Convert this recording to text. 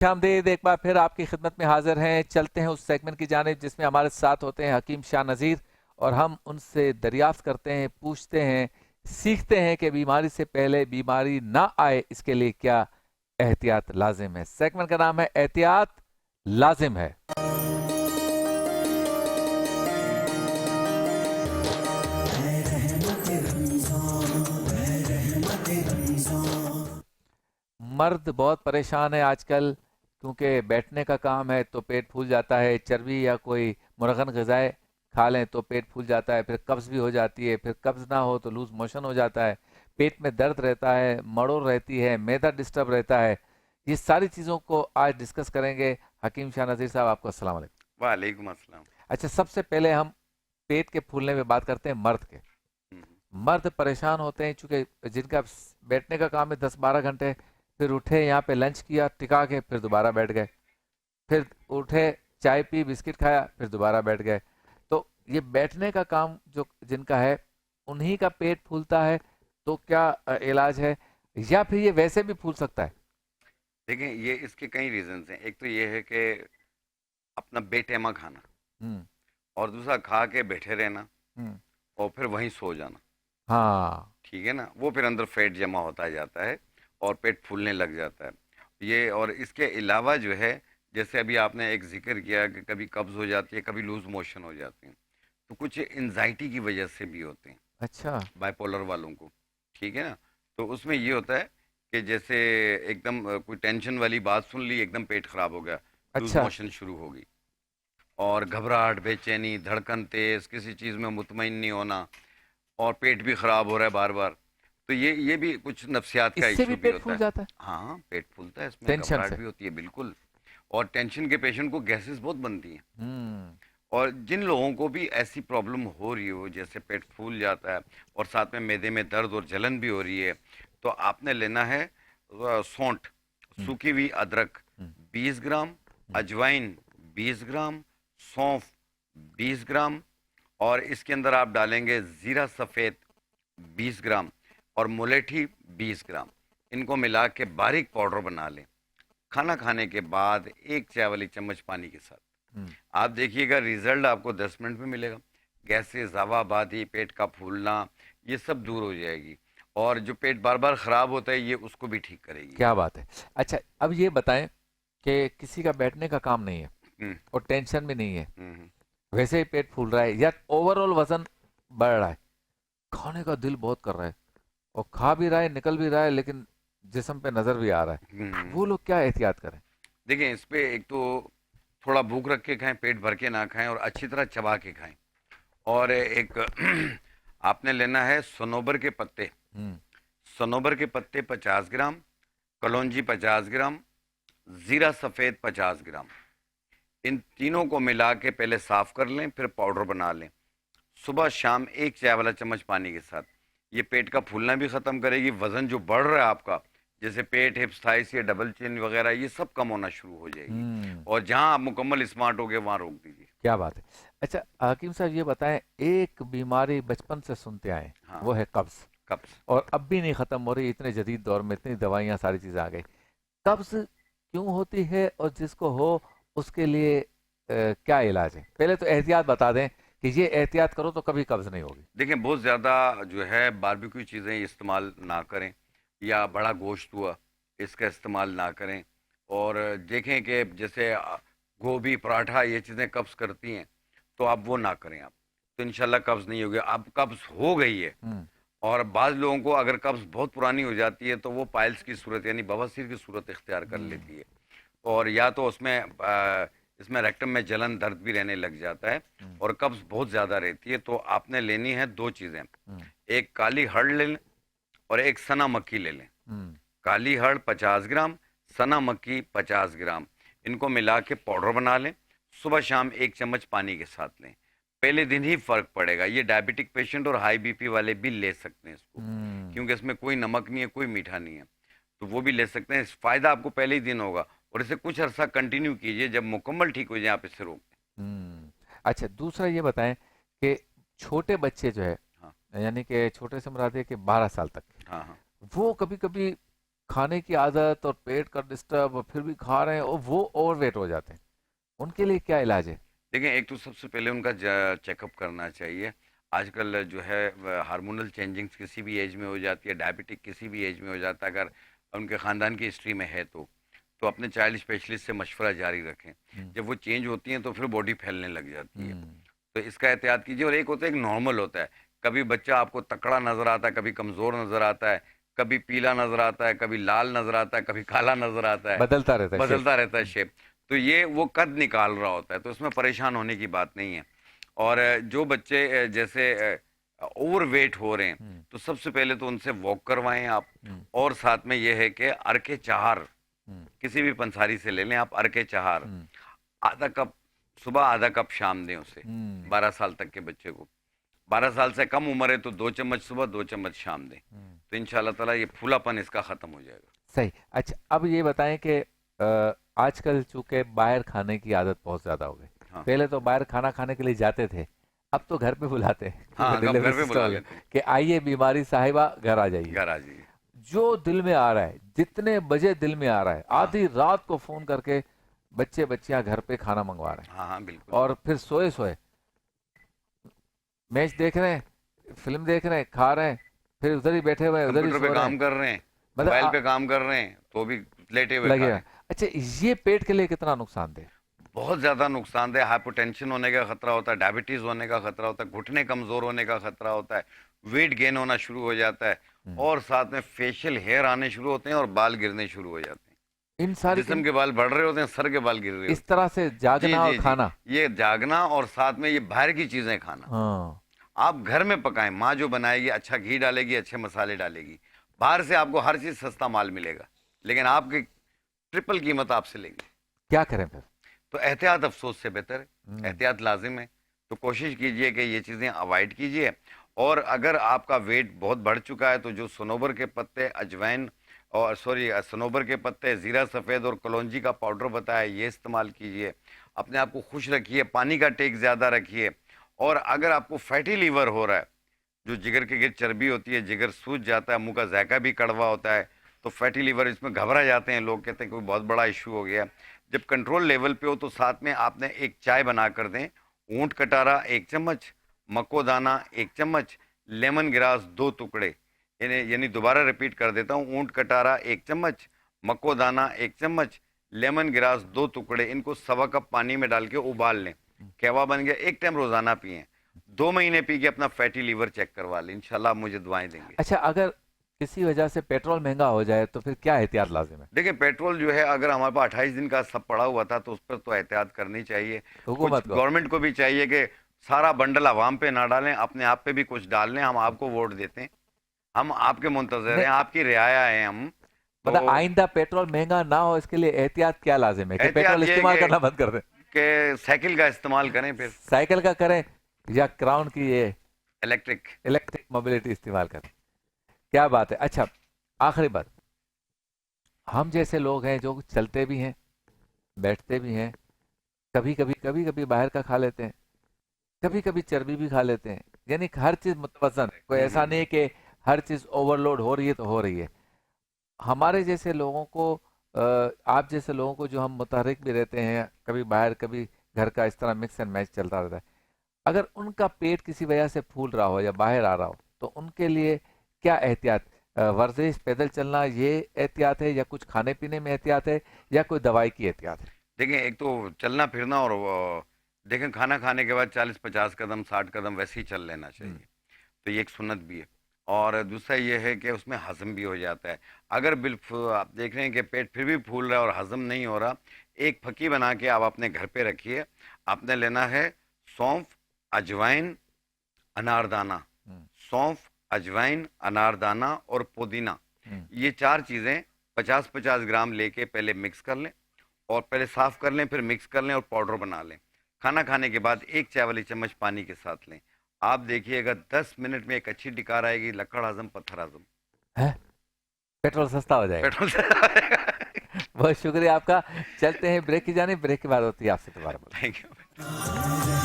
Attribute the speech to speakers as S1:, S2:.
S1: आमदीद एक बार फिर आपकी खिदमत में हाजिर हैं। चलते हैं उस सेगमेंट की जानिब जिसमें हमारे साथ होते हैं हकीम शाह नज़ीर, और हम उनसे दरियाफ्त करते हैं, पूछते हैं, सीखते हैं कि बीमारी से पहले बीमारी ना आए इसके लिए क्या एहतियात लाजिम है। सेगमेंट का नाम है एहतियात लाजिम है। मर्द बहुत परेशान है आजकल, क्योंकि बैठने का काम है तो पेट फूल जाता है, चर्बी या कोई मुरगन ग़िज़ाएं खा लें तो पेट फूल जाता है, फिर कब्ज़ भी हो जाती है, फिर कब्ज़ ना हो तो लूज़ मोशन हो जाता है, पेट में दर्द रहता है, मड़ोड़ रहती है, मैदा डिस्टर्ब रहता है। ये सारी चीज़ों को आज डिस्कस करेंगे। हकीम शाह नज़ीर साहब, आपको अस्सलाम वालेकुम।
S2: वालेकुम अस्सलाम।
S1: अच्छा, सबसे पहले हम पेट के फूलने में बात करते हैं मर्द के।
S2: हम्म,
S1: मर्द परेशान होते हैं चूंकि जिनका बैठने का काम है 10-12 घंटे, फिर उठे यहाँ पे लंच किया टिका के, फिर दोबारा बैठ गए, फिर उठे चाय पी बिस्किट खाया, फिर दोबारा बैठ गए। तो ये बैठने का काम जो जिनका है उन्हीं का पेट फूलता है, तो क्या इलाज है, या फिर ये वैसे भी फूल सकता है?
S2: देखें, ये इसके कई रीजंस हैं। एक तो ये है कि अपना बेटैमा खाना,
S1: हम्म।
S2: और दूसरा खा के बैठे रहना,
S1: हम्म।
S2: और फिर वहीं सो जाना।
S1: हाँ।
S2: ठीक है ना, वो फिर अंदर फैट जमा होता जाता है और पेट फूलने लग जाता है ये। और इसके अलावा जो है, जैसे अभी आपने एक जिक्र किया कि कभी कब्ज हो जाती है, कभी लूज मोशन हो जाते हैं, तो कुछ एनजाइटी की वजह से भी होते हैं
S1: अच्छा।
S2: बाइपोलर वालों को। ठीक है ना, तो उसमें ये होता है कि जैसे एकदम कोई टेंशन वाली बात सुन ली, एकदम पेट खराब हो गया, लूज
S1: अच्छा।
S2: मोशन शुरू होगी, और घबराहट, बेचैनी, धड़कन तेज, किसी चीज़ में मुतमईन नहीं होना, और पेट भी खराब हो रहा है बार बार। तो ये भी कुछ नफ्सियात का
S1: इससे भी
S2: इशू भी
S1: पेट
S2: होता
S1: फूल
S2: है।
S1: जाता है
S2: हाँ, पेट फूलता है, इसमें
S1: टेंशन
S2: घबराहट
S1: से?
S2: भी होती है, बिल्कुल। और टेंशन के पेशेंट को गैसेस बहुत बनती हैं।
S1: हम्म।
S2: और जिन लोगों को भी ऐसी प्रॉब्लम हो रही हो, जैसे पेट फूल जाता है और साथ में मैदे में दर्द और जलन भी हो रही है, तो आपने लेना है सौंठ,
S1: हम्म।
S2: सूखी हुई अदरक
S1: हम्म।
S2: 20 ग्राम,
S1: हम्म।
S2: अजवाइन 20 ग्राम, सौंफ 20 ग्राम, और इसके अंदर आप डालेंगे ज़ीरा सफ़ेद 20 ग्राम, और मुलेठी 20 ग्राम। इनको मिला के बारीक पाउडर बना लें। खाना खाने के बाद एक चाय वाली चम्मच पानी के साथ
S1: हम्म।
S2: आप देखिएगा, रिजल्ट आपको 10 मिनट में मिलेगा। गैसेस, हवाबादी, पेट का फूलना, ये सब दूर हो जाएगी। और जो पेट बार बार खराब होता है, ये उसको भी ठीक करेगी।
S1: क्या बात है। अच्छा, अब ये बताएं कि किसी का बैठने का काम नहीं है
S2: हम्म।
S1: और टेंशन भी नहीं है,
S2: हम्म।
S1: वैसे ही पेट फूल रहा है या ओवरऑल वजन बढ़ रहा है, खाने का दिल बहुत कर रहा है और खा भी रहा है, निकल भी रहा है, लेकिन जिस्म पे नजर भी आ रहा है, वो लोग क्या एहतियात करें?
S2: देखिए, इस पे एक तो थोड़ा भूख रख के खाएं, पेट भर के ना खाएं, और अच्छी तरह चबा के खाएं। और एक आपने लेना है सनोबर के पत्ते।
S1: हम्म।
S2: सनोबर के पत्ते 50 ग्राम, कलौंजी 50 ग्राम, जीरा सफ़ेद 50 ग्राम। इन तीनों को मिला के पहले साफ कर लें, फिर पाउडर बना लें। सुबह शाम एक चाय वाला चम्मच पानी के साथ। ये पेट का फूलना भी ख़त्म करेगी। वज़न जो बढ़ रहा है आपका, जैसे पेट, हिप्स, थाइस, ये डबल चिन वगैरह, ये सब कम होना शुरू हो जाएगी।
S1: हम्म।
S2: और जहां आप मुकम्मल स्मार्ट हो गए, वहां रोक दीजिए।
S1: क्या बात है। अच्छा हकीम साहब, ये बताएं, एक बीमारी बचपन से सुनते आए,
S2: हाँ,
S1: वो है कब्ज,
S2: कब्ज।
S1: और अब भी नहीं खत्म हो रही, इतने जदीद दौर में इतनी दवाइयाँ सारी चीजें आ गई। कब्ज क्यों होती है और जिसको हो उसके लिए क्या इलाज है? पहले तो एहतियात बता दें कि ये एहतियात करो तो कभी कब्ज नहीं होगी।
S2: देखें, बहुत ज़्यादा जो है बारबेक्यू चीज़ें इस्तेमाल ना करें, या बड़ा गोश्त हुआ, इसका इस्तेमाल ना करें। और देखें कि जैसे गोभी, पराठा, ये चीज़ें कब्ज़ करती हैं, तो आप वो ना करें। आप तो इंशाल्लाह कब्ज़ नहीं होगी। अब कब्ज़ हो गई है,
S1: हम्म।
S2: और बाज़ लोगों को अगर कब्ज़ बहुत पुरानी हो जाती है, तो वो पाइल्स की सूरत, यानी बवासीर की सूरत इख्तियार कर
S1: हम्म।
S2: लेती है। और या तो उसमें इसमें रेक्टम में जलन, दर्द भी रहने लग जाता है,
S1: हम्म।
S2: और कब्ज़ बहुत ज़्यादा रहती है। तो आपने लेनी है दो चीज़ें,
S1: हम्म।
S2: एक काली हर्ड ले लें, और एक सना मक्की ले लें।
S1: हम्म।
S2: काली हर्ड 50 ग्राम, सना मक्की 50 ग्राम, इनको मिला के पाउडर बना लें। सुबह शाम एक चम्मच पानी के साथ लें। पहले दिन ही फर्क पड़ेगा। ये डायबिटिक पेशेंट और हाई बीपी वाले भी ले सकते हैं इसको,
S1: हम्म।
S2: क्योंकि इसमें कोई नमक नहीं है, कोई मीठा नहीं है, तो वो भी ले सकते हैं। फ़ायदा आपको पहले ही दिन होगा। और इसे कुछ अर्सा कंटिन्यू कीजिए, जब मुकम्मल ठीक हो जाए, आप इसे रोक
S1: हम्म। अच्छा, दूसरा ये बताएं कि छोटे बच्चे जो है,
S2: दें। हाँ,
S1: यानी कि छोटे से मुराद है कि 12 साल तक,
S2: हाँ, हाँ।
S1: वो कभी कभी खाने की आदत और पेट का डिस्टर्ब और फिर भी खा रहे हैं और वो ओवरवेट हो जाते हैं, उनके लिए क्या इलाज है?
S2: देखिए, एक तो सबसे पहले उनका चेकअप करना चाहिए। आजकल जो है हार्मोनल चेंजिंग्स किसी भी एज में हो जाती है, डायबिटिक किसी भी एज में हो जाता है, अगर उनके ख़ानदान की हिस्ट्री में है तो अपने चाइल्ड स्पेशलिस्ट से मशवरा जारी रखें।
S1: हम्म।
S2: जब वो चेंज होती हैं तो फिर बॉडी फैलने लग जाती है,
S1: हम्म।
S2: तो इसका एहतियात कीजिए। और एक होता है, एक नॉर्मल होता है, कभी बच्चा आपको तकड़ा नज़र आता है, कभी कमज़ोर नज़र आता है, कभी पीला नज़र आता है, कभी लाल नज़र आता है, कभी काला नज़र आता है,
S1: बदलता रहता है शेप।
S2: बदलता रहता है शेप। तो ये वो कद निकाल रहा होता है, तो इसमें परेशान होने की बात नहीं है। और जो बच्चे जैसे ओवर वेट हो रहे हैं,
S1: हम्म।
S2: तो सबसे पहले तो उनसे वॉक करवाएं आप।
S1: हम्म।
S2: और साथ में ये है कि अरके चाहर
S1: हम्म।
S2: किसी भी पंसारी से ले लें आप, अरके चाहर
S1: हम्म।
S2: आधा कप सुबह, आधा कप शाम दें उसे।
S1: हम्म।
S2: 12 साल तक के बच्चे को, 12 साल से कम उम्र है तो 2 चम्मच सुबह, 2 चम्मच शाम दें,
S1: हम्म।
S2: तो इंशाल्लाह ताला ये फूलापन इसका ख़त्म हो जाएगा।
S1: सही। अच्छा, अब ये बताएं कि आजकल चूंकि बाहर खाने की आदत बहुत ज्यादा हो गई,
S2: हाँ
S1: पहले तो बाहर खाना खाने के लिए जाते थे, अब तो घर पे बुलाते हैं
S2: हाँ,
S1: क्योंकि
S2: अब
S1: डिलीवरी
S2: घर पे
S1: सिस्टम
S2: बुला
S1: हो गया
S2: लेते हैं,
S1: कि आइए बीमारी साहिबा घर आ जाइए।
S2: घर आ जाइए।
S1: जो दिल में आ रहा है, जितने बजे दिल में आ रहा है,
S2: हाँ
S1: आधी रात को फोन करके बच्चे बच्चियां घर पे खाना मंगवा रहे हैं,
S2: हाँ हाँ, बिल्कुल।
S1: और फिर सोए सोए मैच देख रहे हैं, फिल्म देख रहे हैं, खा रहे हैं, फिर उधर ही बैठे हुए हैं, उधर ही
S2: कंप्यूटर पे
S1: सो रहे
S2: काम
S1: हैं।
S2: कर रहे हैं,
S1: मतलब
S2: मोबाइल पे काम कर रहे हैं, तो भी लेटे हुए खा रहे
S1: लगेगा।
S2: हैं।
S1: अच्छा, ये पेट के लिए कितना नुकसानदेह?
S2: बहुत ज़्यादा नुकसानदेह। हाइपोटेंशन होने का खतरा होता है, डायबिटीज़ होने का खतरा होता है, घुटने कमज़ोर होने का खतरा होता है, वेट गेन होना शुरू हो जाता है,
S1: हम्म।
S2: और साथ में फेशियल हेयर आने शुरू होते हैं और बाल गिरने शुरू हो जाते हैं।
S1: इन सारी
S2: जिस्म के बाल बढ़ रहे होते हैं, सर के बाल गिर रहे
S1: इस
S2: होते
S1: तरह से
S2: हैं। जी
S1: जागना और
S2: जी जी,
S1: खाना।
S2: ये जागना और साथ में ये बाहर की चीज़ें खाना।
S1: हाँ।
S2: आप घर में पकाएं, माँ जो बनाएगी अच्छा घी डालेगी, अच्छे मसाले डालेगी। बाहर से आपको हर चीज़ सस्ता माल मिलेगा, लेकिन आपकी ट्रिपल कीमत आपसे लेंगे।
S1: क्या करें फिर?
S2: तो एहतियात अफसोस से बेहतर है,
S1: हम्म।
S2: एहतियात लाजिम है। तो कोशिश कीजिए कि ये चीज़ें अवॉइड कीजिए। और अगर आपका वेट बहुत बढ़ चुका है तो जो सनोबर के पत्ते, अजवाइन और सनोबर के पत्ते, ज़ीरा सफ़ेद और कलौंजी का पाउडर बताया, ये इस्तेमाल कीजिए। अपने आप को खुश रखिए, पानी का टेक ज़्यादा रखिए। और अगर आपको फैटी लीवर हो रहा है, जो जिगर के गिर्द चर्बी होती है, जिगर सूज जाता है, मुंह का जायका भी कड़वा होता है, तो फैटी लीवर, इसमें घबरा जाते हैं लोग, कहते हैं कोई बहुत बड़ा इशू हो गया। जब कंट्रोल लेवल पे हो तो साथ में आपने एक चाय बना कर दें, ऊंट कटारा 1 चम्मच, मक्को दाना 1 चम्मच, लेमन ग्रास 2 टुकड़े। यानी दोबारा रिपीट कर देता हूँ, ऊंट कटारा 1 चम्मच, मक्को दाना 1 चम्मच, लेमन ग्रास 2 टुकड़े, इनको 1/4 कप पानी में डाल के उबाल लें। कहवा बन गया, एक टाइम रोजाना पिएं, 2 महीने पी के अपना फैटी लीवर चेक करवा लें, इंशाल्लाह आप मुझे दुआएं देंगे।
S1: अच्छा, अगर किसी वजह से पेट्रोल महंगा हो जाए तो फिर क्या एहतियात लाजिम है?
S2: देखिए, पेट्रोल जो है, अगर हमारे पास 28 दिन का सब पड़ा हुआ था तो उस पर तो एहतियात करनी चाहिए। कुछ
S1: हुकूमत को।
S2: गवर्नमेंट को भी चाहिए कि सारा बंडल आवाम पे ना डालें, अपने आप पे भी कुछ डाल लें। हम आपको वोट देते हैं, हम आपके मुंतजर
S1: नहीं,
S2: हैं, आपकी रियाया हैं हम।
S1: मतलब
S2: तो
S1: आइंदा पेट्रोल महंगा ना हो, इसके लिए एहतियात क्या लाजिम है कि पेट्रोल
S2: एहतियात ये
S1: इस्तेमाल
S2: है
S1: करना बंद कर दें?
S2: कि साइकिल का इस्तेमाल करें, फिर
S1: साइकिल का करें या क्राउन की ये
S2: इलेक्ट्रिक।
S1: इलेक्ट्रिक मोबिलिटी इस्तेमाल करें? क्या बात है। अच्छा, आखिरी बात, हम जैसे लोग हैं जो चलते भी हैं, बैठते भी हैं, कभी कभी बाहर का खा लेते हैं, कभी कभी चर्बी भी खा लेते हैं, यानी कि हर चीज मुतवज़न है, कोई ऐसा नहीं है कि हर चीज ओवरलोड हो रही है तो हो रही है। हमारे जैसे लोगों को आप जैसे लोगों को, जो हम मुतहरिक भी रहते हैं, कभी बाहर कभी घर का, इस तरह मिक्स एंड मैच चलता रहता है, अगर उनका पेट किसी वजह से फूल रहा हो या बाहर आ रहा हो तो उनके लिए क्या एहतियात? वर्जिश, पैदल चलना, ये एहतियात है, या कुछ खाने पीने में एहतियात है, या कोई दवाई की एहतियात है?
S2: देखिए, एक तो चलना फिरना, और देखें खाना खाने के बाद 40-50 कदम, 60 कदम वैसे ही चल लेना चाहिए, तो ये एक सुन्नत भी है। और दूसरा ये है कि उसमें हजम भी हो जाता है। अगर बिल्कुल आप देख रहे हैं कि पेट फिर भी फूल रहा है और हजम नहीं हो रहा, एक फकी बना के आप अपने घर पे रखिए। आपने लेना है सौंफ, अजवाइन, अनारदाना।
S1: हम्म।
S2: सौंफ, अजवाइन, अनारदाना और पुदीना,
S1: हम्म।
S2: ये 4 चीज़ें 50-50 ग्राम लेके पहले मिक्स कर लें, और पहले साफ़ कर लें, फिर मिक्स कर लें और पाउडर बना लें। खाना खाने के बाद 1 चाय वाली चम्मच पानी के साथ लें। आप देखिएगा 10 मिनट में एक अच्छी डिकार आएगी, लकड़ हजम, पत्थर हजम,
S1: है, पेट्रोल सस्ता हो जाएगा।
S2: पेट्रोल से।
S1: बहुत शुक्रिया आपका। चलते हैं ब्रेक की जाने, ब्रेक के बाद होती है आपसे दोबारा।
S2: Thank you.